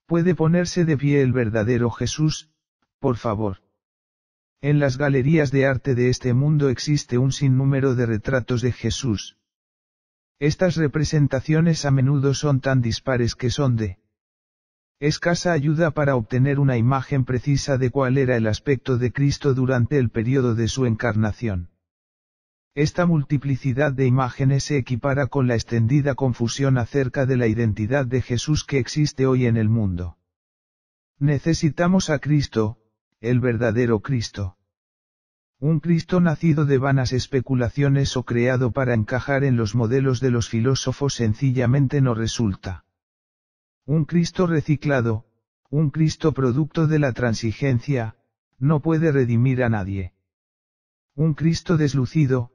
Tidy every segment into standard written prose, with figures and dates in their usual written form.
¿Puede ponerse de pie el verdadero Jesús, por favor? En las galerías de arte de este mundo existe un sinnúmero de retratos de Jesús. Estas representaciones a menudo son tan dispares que son de escasa ayuda para obtener una imagen precisa de cuál era el aspecto de Cristo durante el período de su encarnación. Esta multiplicidad de imágenes se equipara con la extendida confusión acerca de la identidad de Jesús que existe hoy en el mundo. Necesitamos a Cristo, el verdadero Cristo. Un Cristo nacido de vanas especulaciones o creado para encajar en los modelos de los filósofos sencillamente no resulta. Un Cristo reciclado, un Cristo producto de la transigencia, no puede redimir a nadie. Un Cristo deslucido,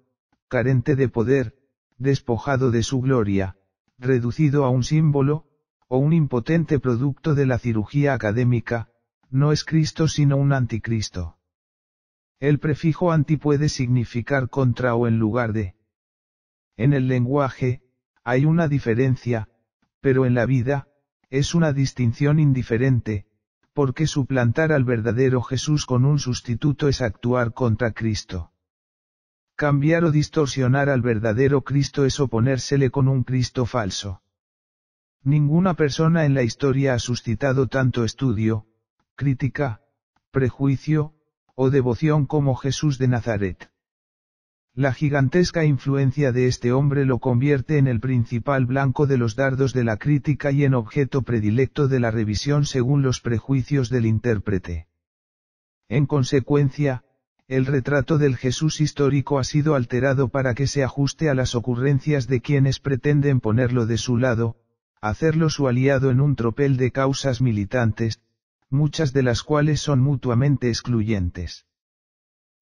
carente de poder, despojado de su gloria, reducido a un símbolo, o un impotente producto de la cirugía académica, no es Cristo sino un anticristo. El prefijo anti puede significar contra o en lugar de. En el lenguaje, hay una diferencia, pero en la vida, es una distinción indiferente, porque suplantar al verdadero Jesús con un sustituto es actuar contra Cristo. Cambiar o distorsionar al verdadero Cristo es oponérsele con un Cristo falso. Ninguna persona en la historia ha suscitado tanto estudio, crítica, prejuicio, o devoción como Jesús de Nazaret. La gigantesca influencia de este hombre lo convierte en el principal blanco de los dardos de la crítica y en objeto predilecto de la revisión según los prejuicios del intérprete. En consecuencia, el retrato del Jesús histórico ha sido alterado para que se ajuste a las ocurrencias de quienes pretenden ponerlo de su lado, hacerlo su aliado en un tropel de causas militantes, muchas de las cuales son mutuamente excluyentes.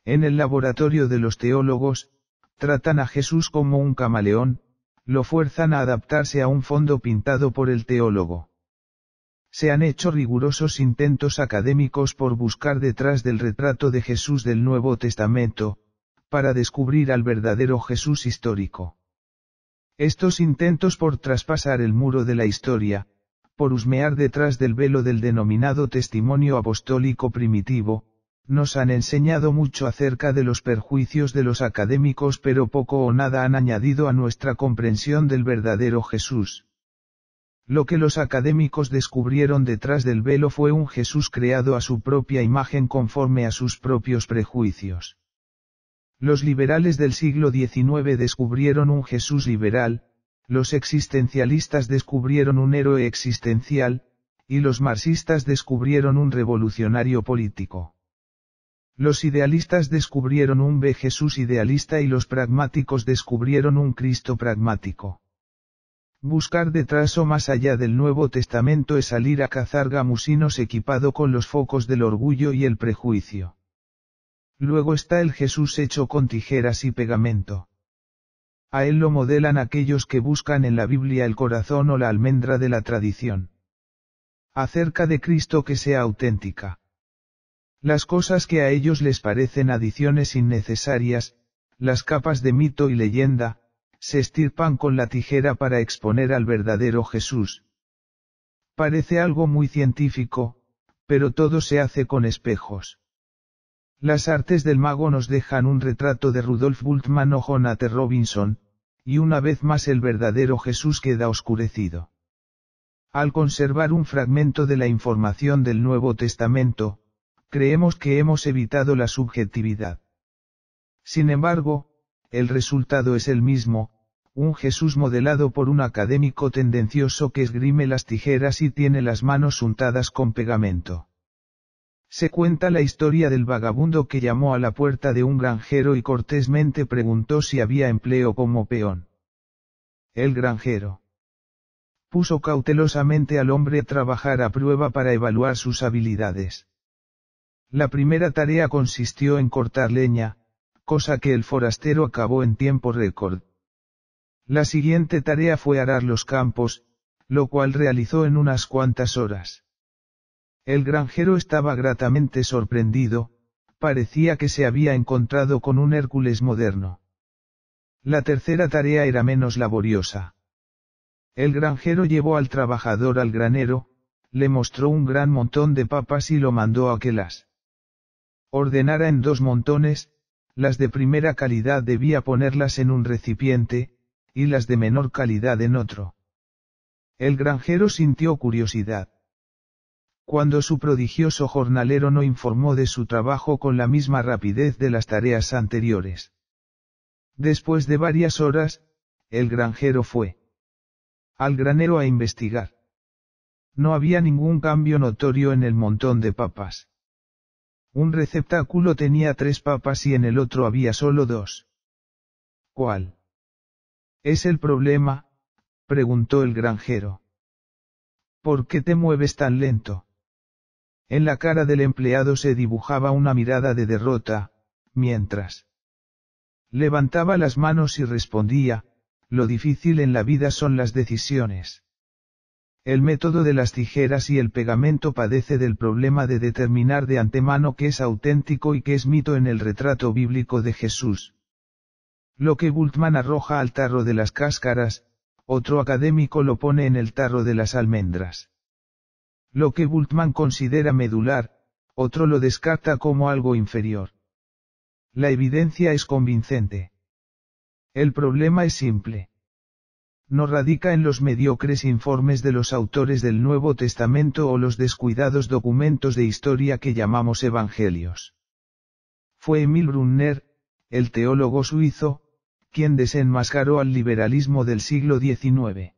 En el laboratorio de los teólogos, tratan a Jesús como un camaleón, lo fuerzan a adaptarse a un fondo pintado por el teólogo. Se han hecho rigurosos intentos académicos por buscar detrás del retrato de Jesús del Nuevo Testamento, para descubrir al verdadero Jesús histórico. Estos intentos por traspasar el muro de la historia, por husmear detrás del velo del denominado testimonio apostólico primitivo, nos han enseñado mucho acerca de los perjuicios de los académicos pero poco o nada han añadido a nuestra comprensión del verdadero Jesús. Lo que los académicos descubrieron detrás del velo fue un Jesús creado a su propia imagen conforme a sus propios prejuicios. Los liberales del siglo XIX descubrieron un Jesús liberal, los existencialistas descubrieron un héroe existencial, y los marxistas descubrieron un revolucionario político. Los idealistas descubrieron un Jesús idealista y los pragmáticos descubrieron un Cristo pragmático. Buscar detrás o más allá del Nuevo Testamento es salir a cazar gamusinos equipado con los focos del orgullo y el prejuicio. Luego está el Jesús hecho con tijeras y pegamento. A él lo modelan aquellos que buscan en la Biblia el corazón o la almendra de la tradición. Acerca de Cristo que sea auténtica. Las cosas que a ellos les parecen adiciones innecesarias, las capas de mito y leyenda, se estirpan con la tijera para exponer al verdadero Jesús. Parece algo muy científico, pero todo se hace con espejos. Las artes del mago nos dejan un retrato de Rudolf Bultmann o Jonathan Robinson, y una vez más el verdadero Jesús queda oscurecido. Al conservar un fragmento de la información del Nuevo Testamento, creemos que hemos evitado la subjetividad. Sin embargo, el resultado es el mismo, un Jesús modelado por un académico tendencioso que esgrime las tijeras y tiene las manos untadas con pegamento. Se cuenta la historia del vagabundo que llamó a la puerta de un granjero y cortésmente preguntó si había empleo como peón. El granjero puso cautelosamente al hombre a trabajar a prueba para evaluar sus habilidades. La primera tarea consistió en cortar leña, cosa que el forastero acabó en tiempo récord. La siguiente tarea fue arar los campos, lo cual realizó en unas cuantas horas. El granjero estaba gratamente sorprendido, parecía que se había encontrado con un Hércules moderno. La tercera tarea era menos laboriosa. El granjero llevó al trabajador al granero, le mostró un gran montón de papas y lo mandó a que las ordenara en 2 montones, las de primera calidad debía ponerlas en un recipiente, y las de menor calidad en otro. El granjero sintió curiosidad. Cuando su prodigioso jornalero no informó de su trabajo con la misma rapidez de las tareas anteriores. Después de varias horas, el granjero fue al granero a investigar. No había ningún cambio notorio en el montón de papas. Un receptáculo tenía 3 papas y en el otro había solo 2. ¿Cuál es el problema?, preguntó el granjero. ¿Por qué te mueves tan lento? En la cara del empleado se dibujaba una mirada de derrota, mientras levantaba las manos y respondía, lo difícil en la vida son las decisiones. El método de las tijeras y el pegamento padece del problema de determinar de antemano qué es auténtico y qué es mito en el retrato bíblico de Jesús. Lo que Bultmann arroja al tarro de las cáscaras, otro académico lo pone en el tarro de las almendras. Lo que Bultmann considera medular, otro lo descarta como algo inferior. La evidencia es convincente. El problema es simple. No radica en los mediocres informes de los autores del Nuevo Testamento o los descuidados documentos de historia que llamamos evangelios. Fue Emil Brunner, el teólogo suizo, quien desenmascaró al liberalismo del siglo XIX.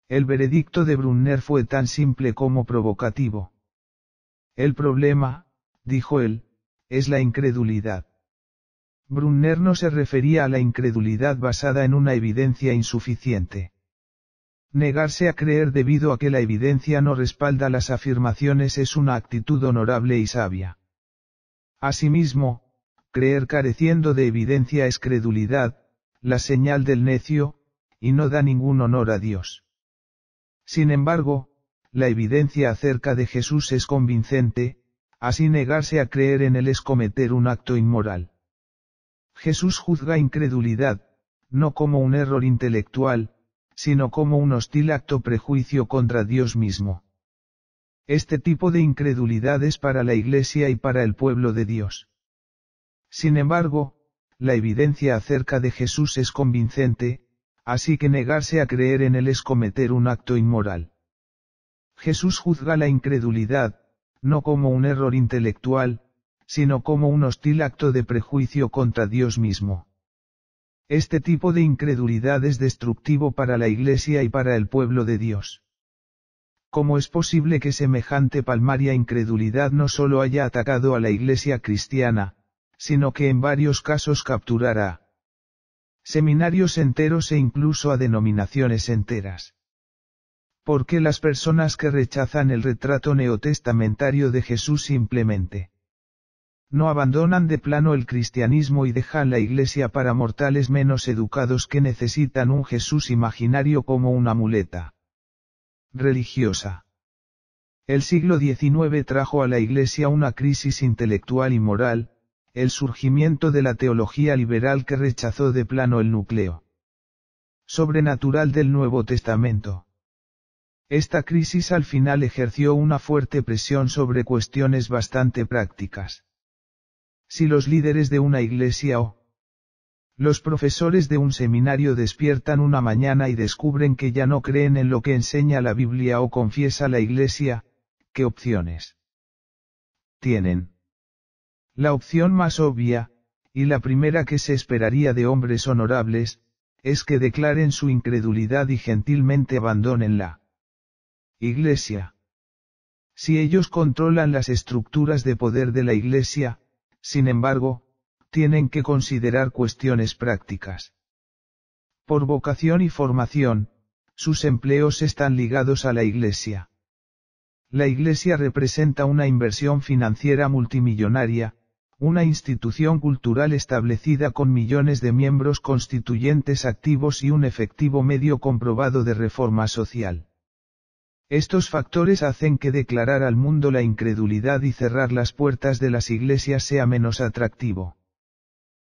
El veredicto de Brunner fue tan simple como provocativo. El problema, dijo él, es la incredulidad. Brunner no se refería a la incredulidad basada en una evidencia insuficiente. Negarse a creer debido a que la evidencia no respalda las afirmaciones es una actitud honorable y sabia. Asimismo, creer careciendo de evidencia es credulidad, la señal del necio, y no da ningún honor a Dios. Sin embargo, la evidencia acerca de Jesús es convincente, así negarse a creer en él es cometer un acto inmoral. Jesús juzga incredulidad, no como un error intelectual, sino como un hostil acto prejuicio contra Dios mismo. Este tipo de incredulidad es para la Iglesia y para el pueblo de Dios. Sin embargo, la evidencia acerca de Jesús es convincente, así que negarse a creer en él es cometer un acto inmoral. Jesús juzga la incredulidad, no como un error intelectual, sino como un hostil acto de prejuicio contra Dios mismo. Este tipo de incredulidad es destructivo para la Iglesia y para el pueblo de Dios. ¿Cómo es posible que semejante palmaria incredulidad no solo haya atacado a la Iglesia cristiana, sino que en varios casos capturará seminarios enteros e incluso a denominaciones enteras? ¿Por qué las personas que rechazan el retrato neotestamentario de Jesús simplemente no abandonan de plano el cristianismo y dejan la Iglesia para mortales menos educados que necesitan un Jesús imaginario como una muleta religiosa? El siglo XIX trajo a la Iglesia una crisis intelectual y moral, el surgimiento de la teología liberal que rechazó de plano el núcleo sobrenatural del Nuevo Testamento. Esta crisis al final ejerció una fuerte presión sobre cuestiones bastante prácticas. Si los líderes de una iglesia o los profesores de un seminario despiertan una mañana y descubren que ya no creen en lo que enseña la Biblia o confiesa la iglesia, ¿qué opciones tienen? La opción más obvia, y la primera que se esperaría de hombres honorables, es que declaren su incredulidad y gentilmente abandonen la iglesia. Si ellos controlan las estructuras de poder de la iglesia, sin embargo, tienen que considerar cuestiones prácticas. Por vocación y formación, sus empleos están ligados a la Iglesia. La Iglesia representa una inversión financiera multimillonaria, una institución cultural establecida con millones de miembros constituyentes activos y un efectivo medio comprobado de reforma social. Estos factores hacen que declarar al mundo la incredulidad y cerrar las puertas de las iglesias sea menos atractivo.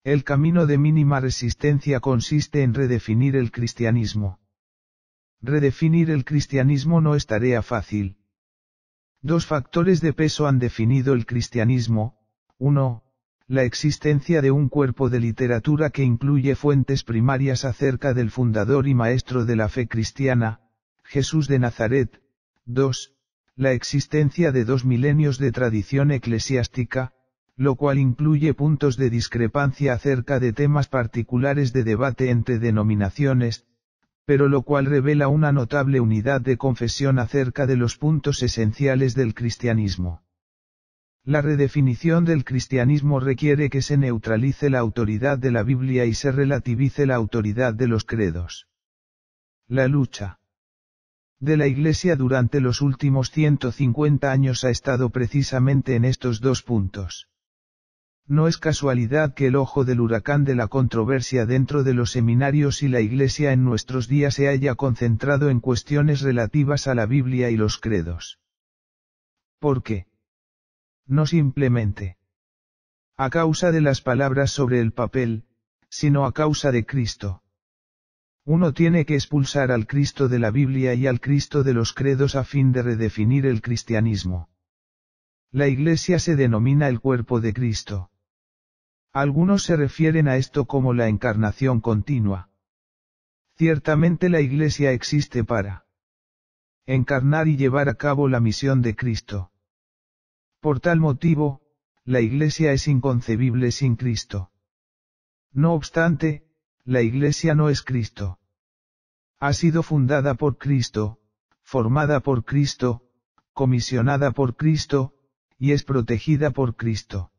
El camino de mínima resistencia consiste en redefinir el cristianismo. Redefinir el cristianismo no es tarea fácil, Dos factores de peso han definido el cristianismo. 1. La existencia de un cuerpo de literatura que incluye fuentes primarias acerca del fundador y maestro de la fe cristiana, Jesús de Nazaret. 2. La existencia de 2 milenios de tradición eclesiástica, lo cual incluye puntos de discrepancia acerca de temas particulares de debate entre denominaciones, pero lo cual revela una notable unidad de confesión acerca de los puntos esenciales del cristianismo. La redefinición del cristianismo requiere que se neutralice la autoridad de la Biblia y se relativice la autoridad de los credos. La lucha de la Iglesia durante los últimos 150 años ha estado precisamente en estos dos puntos. No es casualidad que el ojo del huracán de la controversia dentro de los seminarios y la Iglesia en nuestros días se haya concentrado en cuestiones relativas a la Biblia y los credos. ¿Por qué? No simplemente a causa de las palabras sobre el papel, sino a causa de Cristo. Uno tiene que expulsar al Cristo de la Biblia y al Cristo de los credos a fin de redefinir el cristianismo. La Iglesia se denomina el cuerpo de Cristo. Algunos se refieren a esto como la encarnación continua. Ciertamente la Iglesia existe para encarnar y llevar a cabo la misión de Cristo. Por tal motivo, la Iglesia es inconcebible sin Cristo. No obstante, la Iglesia no es Cristo. Ha sido fundada por Cristo, formada por Cristo, comisionada por Cristo, y es protegida por Cristo.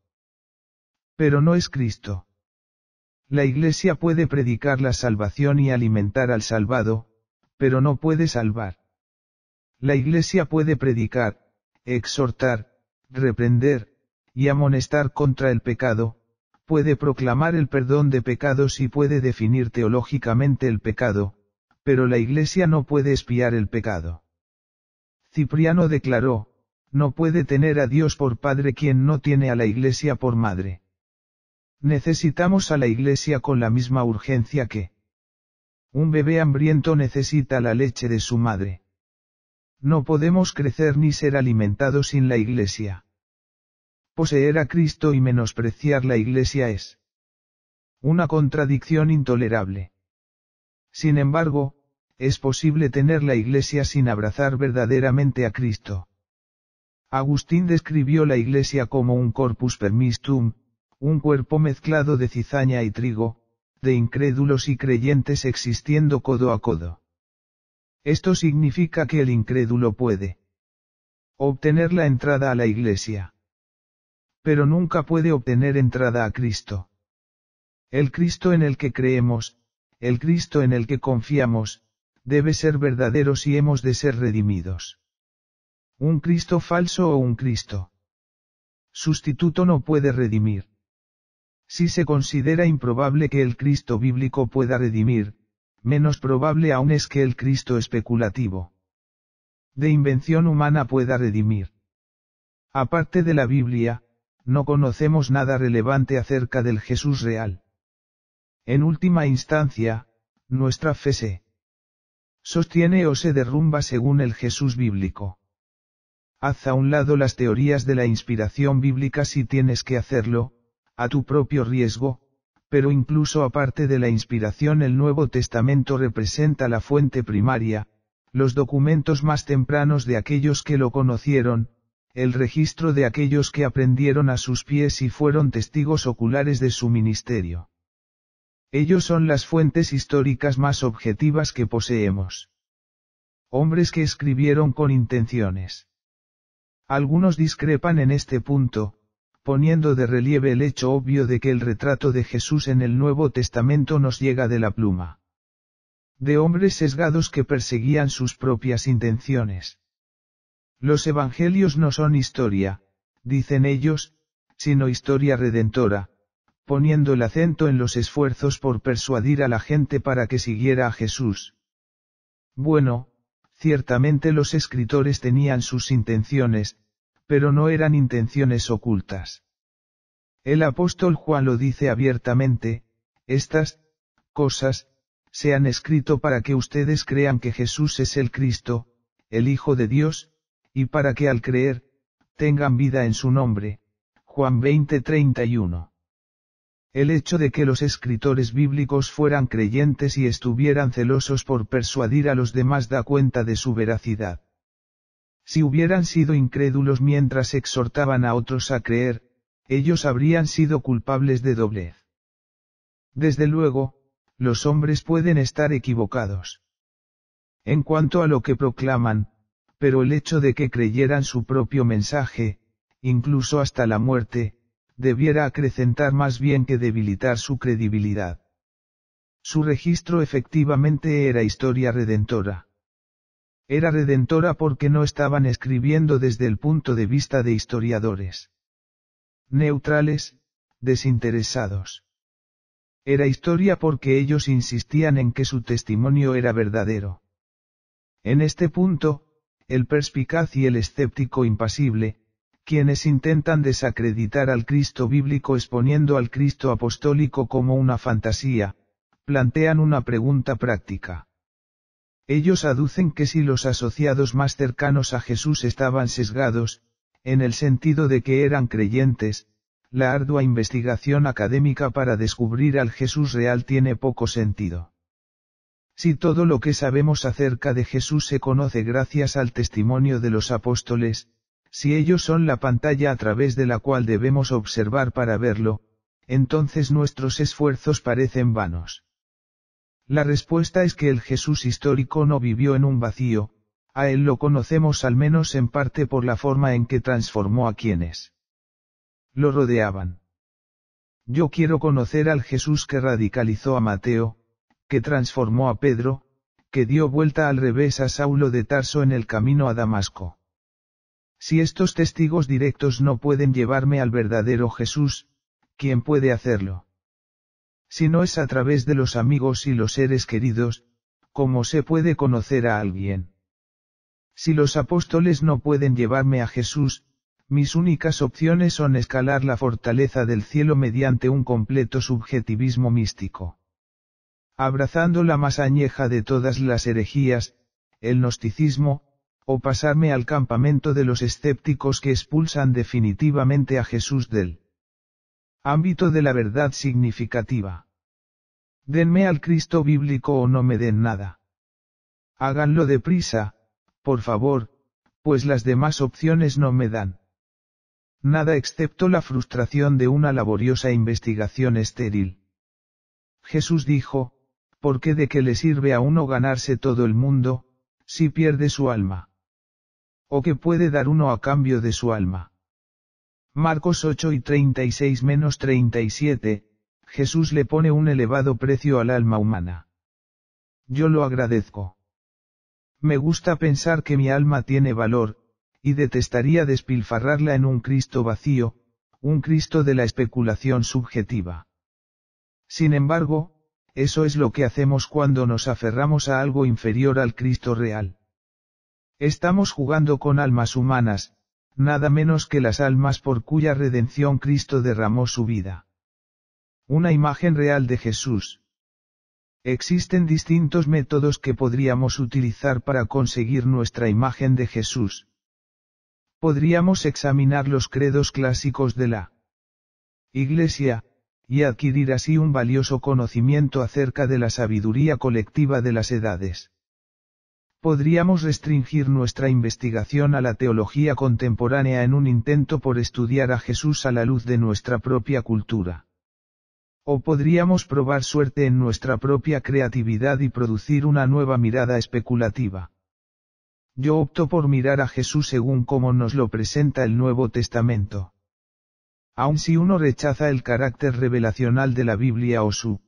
Pero no es Cristo. La Iglesia puede predicar la salvación y alimentar al salvado, pero no puede salvar. La Iglesia puede predicar, exhortar, reprender, y amonestar contra el pecado, puede proclamar el perdón de pecados y puede definir teológicamente el pecado, pero la Iglesia no puede expiar el pecado. Cipriano declaró, no puede tener a Dios por padre quien no tiene a la Iglesia por madre. Necesitamos a la Iglesia con la misma urgencia que un bebé hambriento necesita la leche de su madre. No podemos crecer ni ser alimentados sin la Iglesia. Poseer a Cristo y menospreciar la Iglesia es una contradicción intolerable. Sin embargo, es posible tener la Iglesia sin abrazar verdaderamente a Cristo. Agustín describió la Iglesia como un corpus permistum, un cuerpo mezclado de cizaña y trigo, de incrédulos y creyentes existiendo codo a codo. Esto significa que el incrédulo puede obtener la entrada a la Iglesia. Pero nunca puede obtener entrada a Cristo. El Cristo en el que creemos, el Cristo en el que confiamos, debe ser verdadero si hemos de ser redimidos. Un Cristo falso o un Cristo sustituto no puede redimir. Si se considera improbable que el Cristo bíblico pueda redimir, menos probable aún es que el Cristo especulativo de invención humana pueda redimir. Aparte de la Biblia, no conocemos nada relevante acerca del Jesús real. En última instancia, nuestra fe se sostiene o se derrumba según el Jesús bíblico. Haz a un lado las teorías de la inspiración bíblica si tienes que hacerlo, a tu propio riesgo, pero incluso aparte de la inspiración el Nuevo Testamento representa la fuente primaria, los documentos más tempranos de aquellos que lo conocieron, el registro de aquellos que aprendieron a sus pies y fueron testigos oculares de su ministerio. Ellos son las fuentes históricas más objetivas que poseemos. Hombres que escribieron con intenciones. Algunos discrepan en este punto, poniendo de relieve el hecho obvio de que el retrato de Jesús en el Nuevo Testamento nos llega de la pluma de hombres sesgados que perseguían sus propias intenciones. Los evangelios no son historia, dicen ellos, sino historia redentora, poniendo el acento en los esfuerzos por persuadir a la gente para que siguiera a Jesús. Bueno, ciertamente los escritores tenían sus intenciones, pero no eran intenciones ocultas. El apóstol Juan lo dice abiertamente, estas cosas se han escrito para que ustedes crean que Jesús es el Cristo, el Hijo de Dios, y para que al creer, tengan vida en su nombre. Juan 20:31. El hecho de que los escritores bíblicos fueran creyentes y estuvieran celosos por persuadir a los demás da cuenta de su veracidad. Si hubieran sido incrédulos mientras exhortaban a otros a creer, ellos habrían sido culpables de doblez. Desde luego, los hombres pueden estar equivocados en cuanto a lo que proclaman, pero el hecho de que creyeran su propio mensaje, incluso hasta la muerte, debiera acrecentar más bien que debilitar su credibilidad. Su registro efectivamente era historia redentora. Era redentora porque no estaban escribiendo desde el punto de vista de historiadores neutrales, desinteresados. Era historia porque ellos insistían en que su testimonio era verdadero. En este punto, el perspicaz y el escéptico impasible, quienes intentan desacreditar al Cristo bíblico exponiendo al Cristo apostólico como una fantasía, plantean una pregunta práctica. Ellos aducen que si los asociados más cercanos a Jesús estaban sesgados, en el sentido de que eran creyentes, la ardua investigación académica para descubrir al Jesús real tiene poco sentido. Si todo lo que sabemos acerca de Jesús se conoce gracias al testimonio de los apóstoles, si ellos son la pantalla a través de la cual debemos observar para verlo, entonces nuestros esfuerzos parecen vanos. La respuesta es que el Jesús histórico no vivió en un vacío, a él lo conocemos al menos en parte por la forma en que transformó a quienes lo rodeaban. Yo quiero conocer al Jesús que radicalizó a Mateo, que transformó a Pedro, que dio vuelta al revés a Saulo de Tarso en el camino a Damasco. Si estos testigos directos no pueden llevarme al verdadero Jesús, ¿quién puede hacerlo? Si no es a través de los amigos y los seres queridos, ¿cómo se puede conocer a alguien? Si los apóstoles no pueden llevarme a Jesús, mis únicas opciones son escalar la fortaleza del cielo mediante un completo subjetivismo místico. Abrazando la más añeja de todas las herejías, el gnosticismo, o pasarme al campamento de los escépticos que expulsan definitivamente a Jesús del ámbito de la verdad significativa. Denme al Cristo bíblico o no me den nada. Háganlo deprisa, por favor, pues las demás opciones no me dan nada excepto la frustración de una laboriosa investigación estéril. Jesús dijo, ¿por qué de qué le sirve a uno ganarse todo el mundo, si pierde su alma? ¿O qué puede dar uno a cambio de su alma? Marcos 8:36-37, Jesús le pone un elevado precio al alma humana. Yo lo agradezco. Me gusta pensar que mi alma tiene valor, y detestaría despilfarrarla en un Cristo vacío, un Cristo de la especulación subjetiva. Sin embargo, eso es lo que hacemos cuando nos aferramos a algo inferior al Cristo real. Estamos jugando con almas humanas, nada menos que las almas por cuya redención Cristo derramó su vida. Una imagen real de Jesús. Existen distintos métodos que podríamos utilizar para conseguir nuestra imagen de Jesús. Podríamos examinar los credos clásicos de la Iglesia, y adquirir así un valioso conocimiento acerca de la sabiduría colectiva de las edades. Podríamos restringir nuestra investigación a la teología contemporánea en un intento por estudiar a Jesús a la luz de nuestra propia cultura. O podríamos probar suerte en nuestra propia creatividad y producir una nueva mirada especulativa. Yo opto por mirar a Jesús según como nos lo presenta el Nuevo Testamento. Aun si uno rechaza el carácter revelacional de la Biblia o su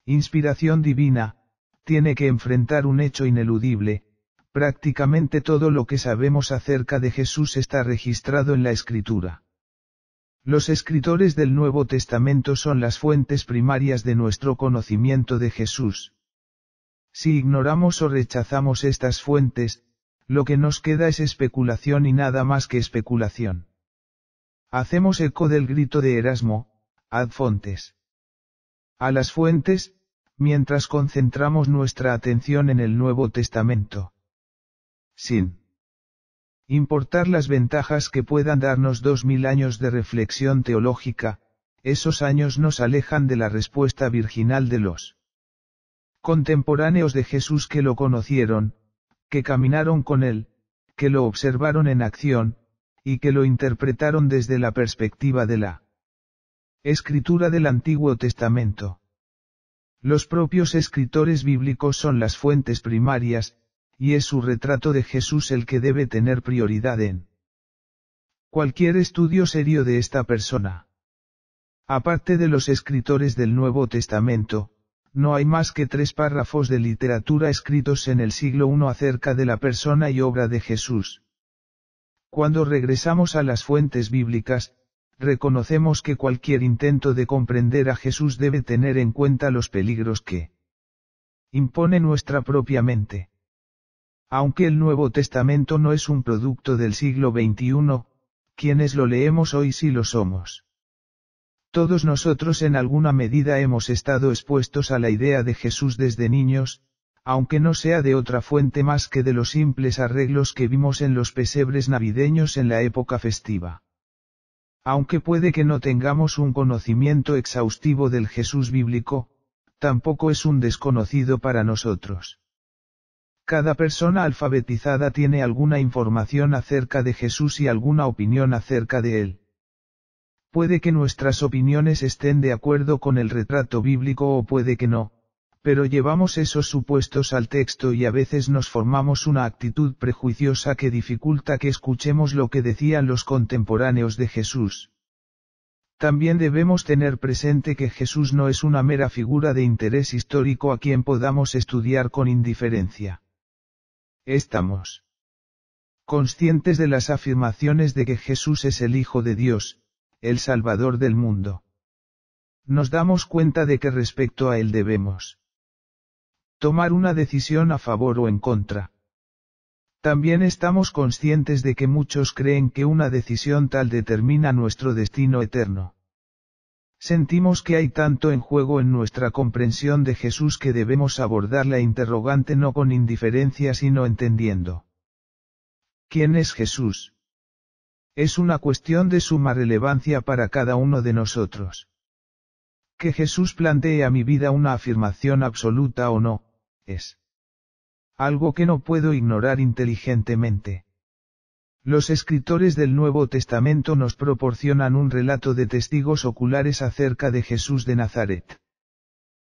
inspiración divina, tiene que enfrentar un hecho ineludible: prácticamente todo lo que sabemos acerca de Jesús está registrado en la Escritura. Los escritores del Nuevo Testamento son las fuentes primarias de nuestro conocimiento de Jesús. Si ignoramos o rechazamos estas fuentes, lo que nos queda es especulación y nada más que especulación. Hacemos eco del grito de Erasmo, ad fontes. A las fuentes, mientras concentramos nuestra atención en el Nuevo Testamento. Sin Importar las ventajas que puedan darnos 2000 años de reflexión teológica, esos años nos alejan de la respuesta virginal de los contemporáneos de Jesús que lo conocieron, que caminaron con él, que lo observaron en acción, y que lo interpretaron desde la perspectiva de la escritura del Antiguo Testamento. Los propios escritores bíblicos son las fuentes primarias, y es su retrato de Jesús el que debe tener prioridad en cualquier estudio serio de esta persona. Aparte de los escritores del Nuevo Testamento, no hay más que 3 párrafos de literatura escritos en el siglo I acerca de la persona y obra de Jesús. Cuando regresamos a las fuentes bíblicas, reconocemos que cualquier intento de comprender a Jesús debe tener en cuenta los peligros que impone nuestra propia mente. Aunque el Nuevo Testamento no es un producto del siglo XXI, quienes lo leemos hoy sí lo somos. Todos nosotros en alguna medida hemos estado expuestos a la idea de Jesús desde niños, aunque no sea de otra fuente más que de los simples arreglos que vimos en los pesebres navideños en la época festiva. Aunque puede que no tengamos un conocimiento exhaustivo del Jesús bíblico, tampoco es un desconocido para nosotros. Cada persona alfabetizada tiene alguna información acerca de Jesús y alguna opinión acerca de él. Puede que nuestras opiniones estén de acuerdo con el retrato bíblico o puede que no, pero llevamos esos supuestos al texto y a veces nos formamos una actitud prejuiciosa que dificulta que escuchemos lo que decían los contemporáneos de Jesús. También debemos tener presente que Jesús no es una mera figura de interés histórico a quien podamos estudiar con indiferencia. Estamos conscientes de las afirmaciones de que Jesús es el Hijo de Dios, el Salvador del mundo. Nos damos cuenta de que respecto a él debemos tomar una decisión a favor o en contra. También estamos conscientes de que muchos creen que una decisión tal determina nuestro destino eterno. Sentimos que hay tanto en juego en nuestra comprensión de Jesús que debemos abordar la interrogante no con indiferencia sino entendiendo. ¿Quién es Jesús? Es una cuestión de suma relevancia para cada uno de nosotros. Que Jesús plantee a mi vida una afirmación absoluta o no, es algo que no puedo ignorar inteligentemente. Los escritores del Nuevo Testamento nos proporcionan un relato de testigos oculares acerca de Jesús de Nazaret.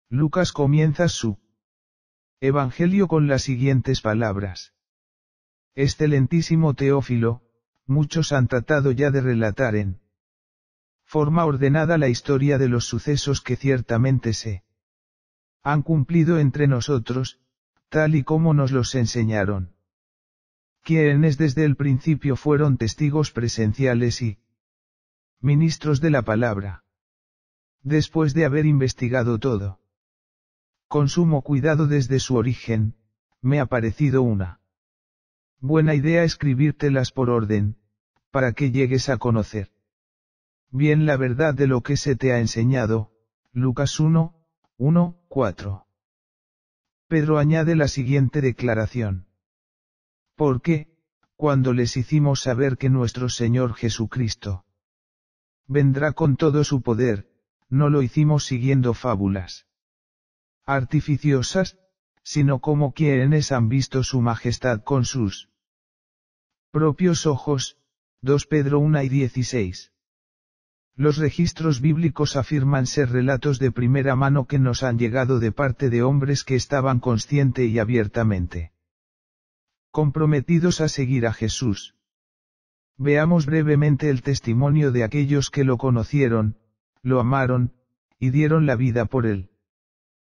Lucas comienza su Evangelio con las siguientes palabras. Excelentísimo Teófilo, muchos han tratado ya de relatar en forma ordenada la historia de los sucesos que ciertamente se han cumplido entre nosotros, tal y como nos los enseñaron. Quienes desde el principio fueron testigos presenciales y ministros de la palabra. Después de haber investigado todo con sumo cuidado desde su origen, me ha parecido una buena idea escribírtelas por orden, para que llegues a conocer bien la verdad de lo que se te ha enseñado. Lucas 1:4. Pedro añade la siguiente declaración. Porque, cuando les hicimos saber que nuestro Señor Jesucristo vendrá con todo su poder, no lo hicimos siguiendo fábulas artificiosas, sino como quienes han visto su majestad con sus propios ojos. 2 Pedro 1:16. Los registros bíblicos afirman ser relatos de primera mano que nos han llegado de parte de hombres que estaban consciente y abiertamente comprometidos a seguir a Jesús. Veamos brevemente el testimonio de aquellos que lo conocieron, lo amaron, y dieron la vida por él.